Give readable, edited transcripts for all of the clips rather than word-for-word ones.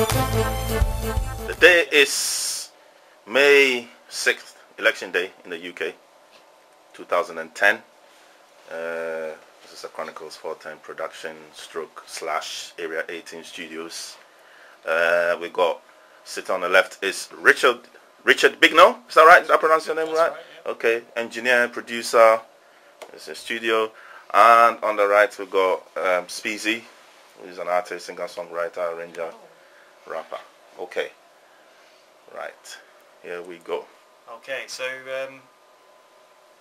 The day is May 6th, election day in the UK, 2010. This is a Chronicles 410 production / Area 18 studios. We got, sit on the left is Richard Bignell. Is that right? Did I pronounce your name right? Yeah. Okay. Engineer, producer. It's a studio. And on the right we got Speezy, who's an artist, singer, songwriter, arranger, rapper. Okay. Right. Here we go. Okay. So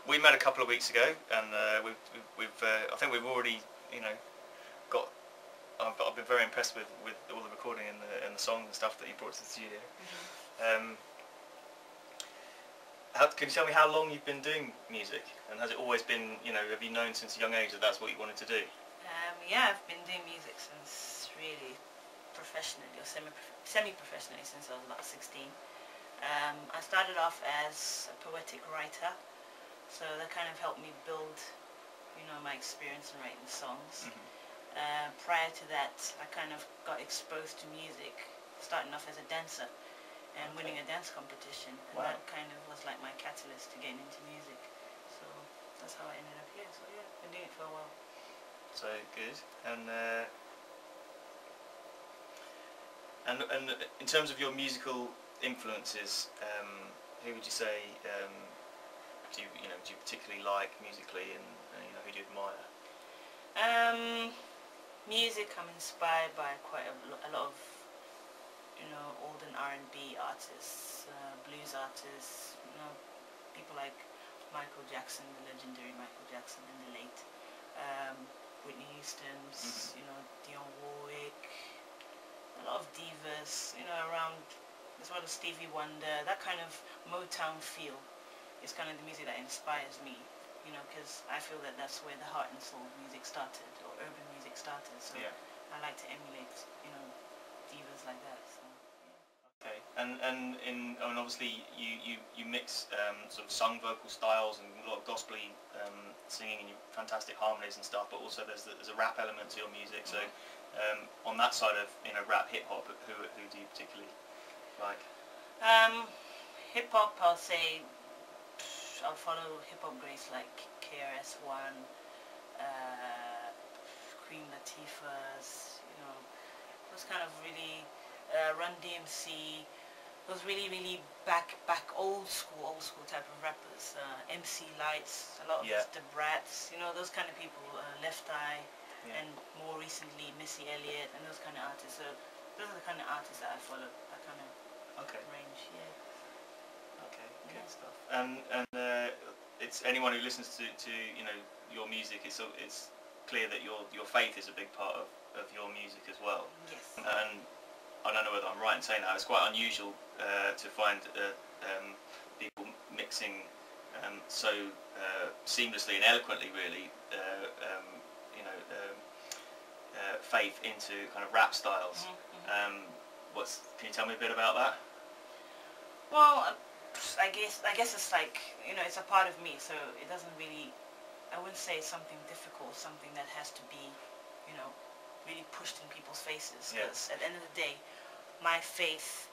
we met a couple of weeks ago, and I think we've already, got. I've been very impressed with all the recording and the songs and stuff that you brought to the studio. Can you tell me how long you've been doing music, and has it always been, have you known since a young age that that's what you wanted to do? Yeah, I've been doing music since really professionally or semi-professionally since I was about 16. I started off as a poetic writer, so that kind of helped me build, my experience in writing songs. Prior to that, I kind of got exposed to music, starting off as a dancer and winning a dance competition, and that kind of was like my catalyst to getting into music. So that's how I ended up here. So yeah, been doing it for a while. So good. And in terms of your musical influences, who would you say do you particularly like musically, and who do you admire? Music, I'm inspired by quite a lot of old and R&B artists, blues artists, people like Michael Jackson, the legendary Michael Jackson, and the late Whitney Houston's, Dionne Warwick, a lot of divas, around, as well as Stevie Wonder. That kind of Motown feel is kind of the music that inspires me, because I feel that that's where the heart and soul of music started, or urban music started. So yeah. I like to emulate, divas like that. So. Okay, and obviously you mix sort of sung vocal styles and a lot of gospel-y singing and fantastic harmonies and stuff, but also there's a rap element to your music. So on that side of rap, hip hop, who do you particularly like? Hip hop, I'll say I'll follow hip hop greats like KRS-One, Queen Latifah's, those kind of really. Run DMC, those really back old school type of rappers. MC Lights, a lot of the Brats, those kind of people. Left Eye, and more recently Missy Elliott, and those kind of artists. So those are the kind of artists that I follow. That kind of range. Yeah. Okay, good stuff. And it's anyone who listens to your music. It's clear that your faith is a big part of your music as well. Yes. And I don't know whether I'm right in saying that. It's quite unusual to find people mixing so seamlessly and eloquently, really, faith into kind of rap styles. Can you tell me a bit about that? Well, I guess it's like it's a part of me, so it doesn't really. I wouldn't say it's something difficult, something that has to be, really pushed in people's faces. Because at the end of the day, my faith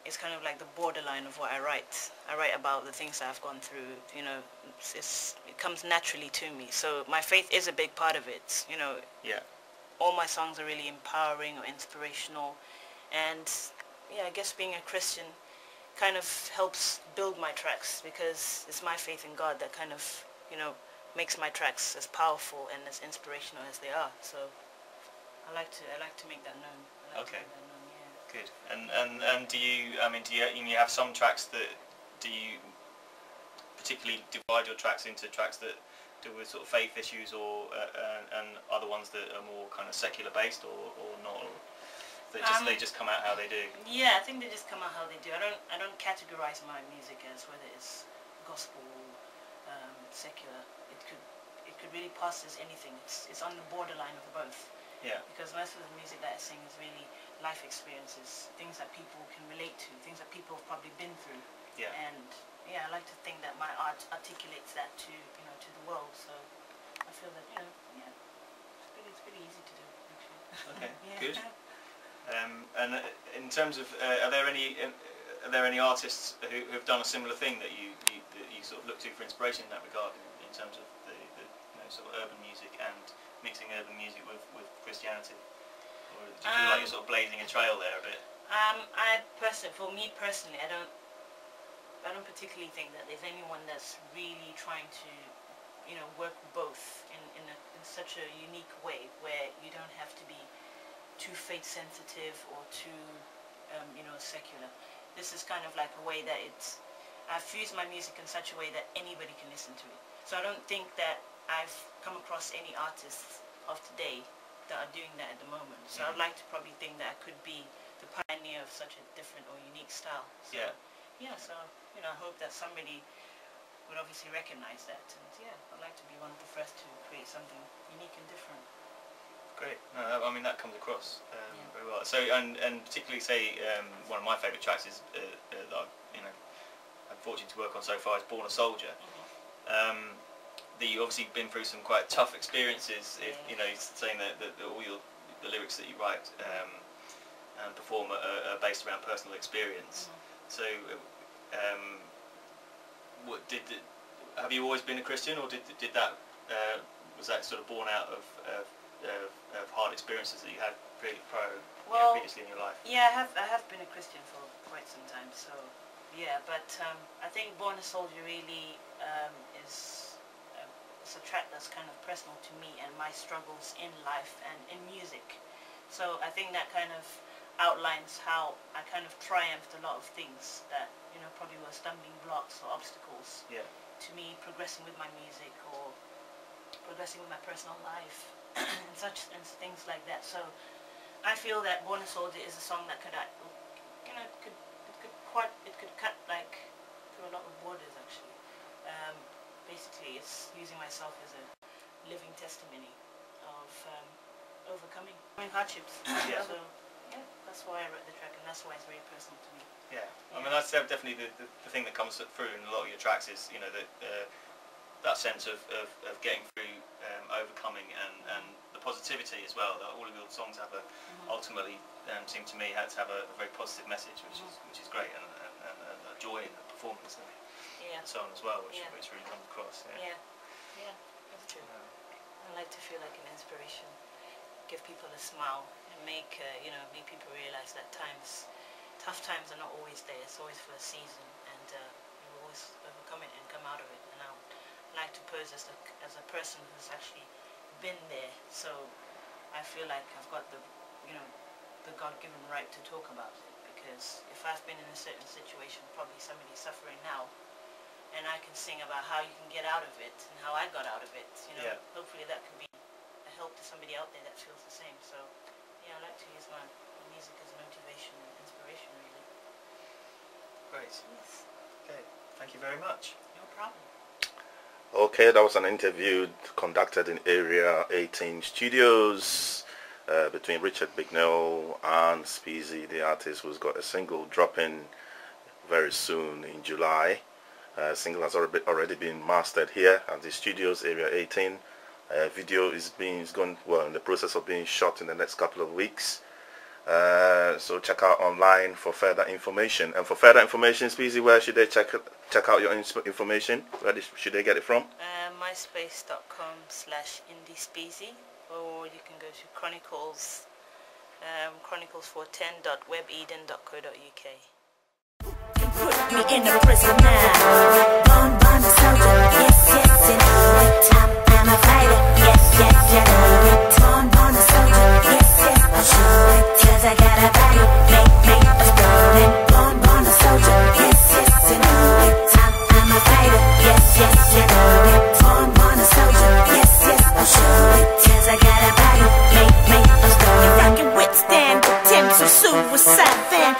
is kind of like the borderline of what I write. I write about the things that I've gone through. It comes naturally to me. So my faith is a big part of it. All my songs are really empowering or inspirational, and I guess being a Christian kind of helps build my tracks, because it's my faith in God that kind of makes my tracks as powerful and as inspirational as they are. So I like to make that known. Good. And do you have some tracks that, do you particularly divide your tracks into tracks that deal with sort of faith issues, or and other ones that are more kind of secular based, or not? Or they just come out how they do? Yeah, I think they just come out how they do. I don't categorize my music as whether it's gospel, secular. It could really pass as anything. It's on the borderline of both. Yeah. Because most of the music that I sing is really life experiences, things that people can relate to, things that people have probably been through. Yeah. And I like to think that my art articulates that to the world. So I feel that it's pretty easy to do, actually. Okay. Good. And in terms of, are there any artists who have done a similar thing that you sort of look to for inspiration in that regard, in terms of the sort of urban music and mixing urban music with Christianity? Or do you feel like you're sort of blazing a trail there a bit? For me personally, I don't particularly think that there's anyone that's really trying to, work both in such a unique way where you don't have to be too faith sensitive or too, secular. This is kind of like a way that I've fused my music in such a way that anybody can listen to it. So I don't think that I've come across any artists of today that are doing that at the moment. So I'd like to probably think that I could be the pioneer of such a different or unique style. So, so I hope that somebody would obviously recognize that, and I'd like to be one of the first to create something unique and different. Great. No, I mean, that comes across very well. So, and particularly, say, one of my favourite tracks is that I'm fortunate to work on so far is "Born a Soldier." You've obviously been through some quite tough experiences. Saying that all the lyrics that you write and perform are based around personal experience. So, have you always been a Christian, or did that was that sort of born out of hard experiences that you had previously in your life? Yeah, I have been a Christian for quite some time. So but I think "Born a Soldier" really is it's a track that's kind of personal to me and my struggles in life and in music. So I think that kind of outlines how I kind of triumphed a lot of things that probably were stumbling blocks or obstacles to me progressing with my music or progressing with my personal life and things like that. So I feel that "Born a Soldier" is a song that could cut like through a lot of borders actually. Basically, it's using myself as a living testimony of overcoming hardships. So that's why I wrote the track, and that's why it's very personal to me. I mean, that's definitely the thing that comes through in a lot of your tracks is that sense of getting through, overcoming, and the positivity as well. All of your songs have ultimately seem to me to have a very positive message, which is great, and a joy in the performance and so on as well, which really comes across. Yeah, that's true. I like to feel like an inspiration, give people a smile, and make people realize that tough times are not always there. It's always for a season, and you always overcome it and come out of it. And I would like to pose as a person who's actually been there. So I feel like I've got the God-given right to talk about it, because if I've been in a certain situation, probably somebody's suffering now, and I can sing about how you can get out of it and how I got out of it. Hopefully that can be a help to somebody out there that feels the same. So I like to use my music as motivation and inspiration, really. Great. Yes. Okay. Thank you very much. No problem. Okay, that was an interview conducted in Area 18 Studios between Richard Bignell and Speezy, the artist who's got a single dropping very soon in July. Single has already been mastered here at the studios, Area 18. Video is in the process of being shot in the next couple of weeks. So check out online for further information. And for further information, Speezy, where should they check out your information? Where should they get it from? myspace.com/Indispeezy, or you can go to chronicles410.webeden.co.uk. Put me in a prison now. Born a soldier, yes, you know it. I'm a fighter, yes, you know it. Born a soldier, yes, I'll show it. 'Cause I got a body, make us rolling. Born a soldier, yes, you know it. I'm a fighter, yes, you know it. Born a soldier, yes, I'll show it. 'Cause I got a body, make us rolling. If I can withstand potential suicide, then